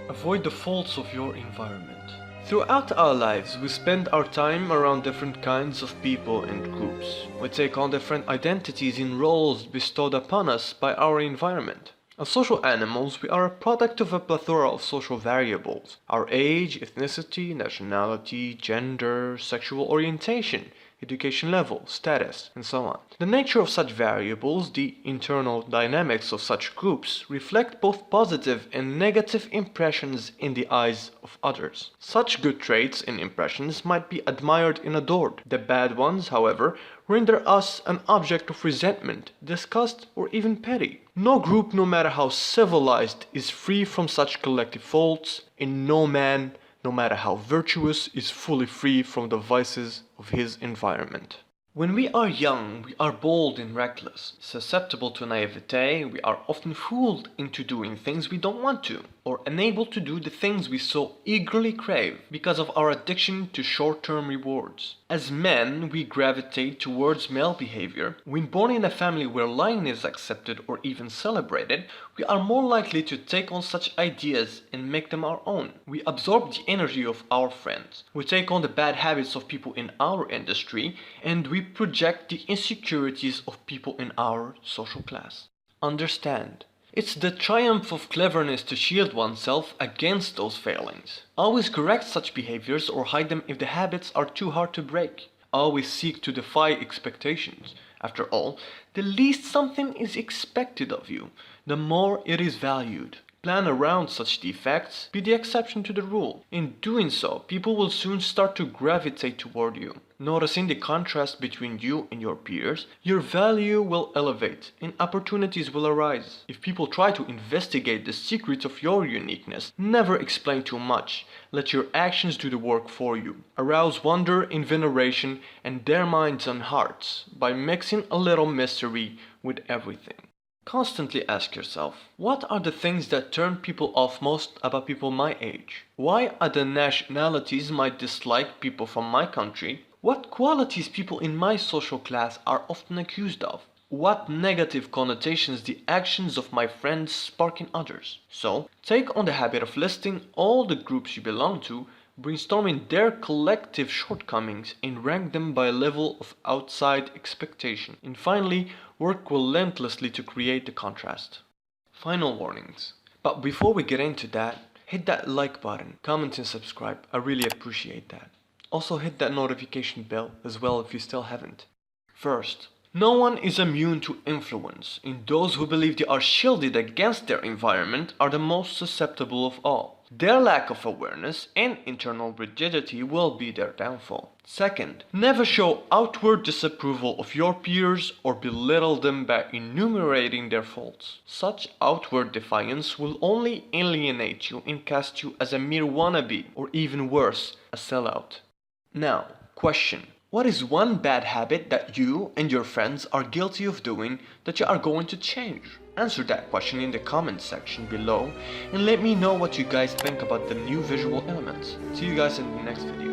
Avoid the faults of your environment. Throughout our lives, we spend our time around different kinds of people and groups. We take on different identities in roles bestowed upon us by our environment. As social animals, we are a product of a plethora of social variables. Our age, ethnicity, nationality, gender, sexual orientation, education level, status, and so on. The nature of such variables, the internal dynamics of such groups, reflect both positive and negative impressions in the eyes of others. Such good traits and impressions might be admired and adored. The bad ones, however, render us an object of resentment, disgust, or even pity. No group, no matter how civilized, is free from such collective faults, and no man, no matter how virtuous, is fully free from the vices of his environment. When we are young, we are bold and reckless. Susceptible to naivete, we are often fooled into doing things we don't want to, or unable to do the things we so eagerly crave because of our addiction to short-term rewards. As men, we gravitate towards male behavior. When born in a family where lying is accepted or even celebrated, we are more likely to take on such ideas and make them our own. We absorb the energy of our friends. We take on the bad habits of people in our industry, and we project the insecurities of people in our social class. Understand, it's the triumph of cleverness to shield oneself against those failings. Always correct such behaviors or hide them if the habits are too hard to break. Always seek to defy expectations. After all, the least something is expected of you, the more it is valued. Plan around such defects, be the exception to the rule. In doing so, people will soon start to gravitate toward you. Noticing the contrast between you and your peers, your value will elevate and opportunities will arise. If people try to investigate the secrets of your uniqueness, never explain too much. Let your actions do the work for you. Arouse wonder and veneration in their minds and hearts by mixing a little mystery with everything. Constantly ask yourself, what are the things that turn people off most about people my age? Why other nationalities might dislike people from my country? What qualities people in my social class are often accused of? What negative connotations the actions of my friends spark in others? So, take on the habit of listing all the groups you belong to, brainstorming their collective shortcomings and rank them by level of outside expectation. And finally, work relentlessly to create the contrast. Final warnings. But before we get into that, hit that like button, comment and subscribe. I really appreciate that. Also hit that notification bell as well if you still haven't. First, no one is immune to influence, and those who believe they are shielded against their environment are the most susceptible of all. Their lack of awareness and internal rigidity will be their downfall. Second, never show outward disapproval of your peers or belittle them by enumerating their faults. Such outward defiance will only alienate you and cast you as a mere wannabe, or even worse, a sellout. Now, question. What is one bad habit that you and your friends are guilty of doing that you are going to change? Answer that question in the comments section below and let me know what you guys think about the new visual elements. See you guys in the next video.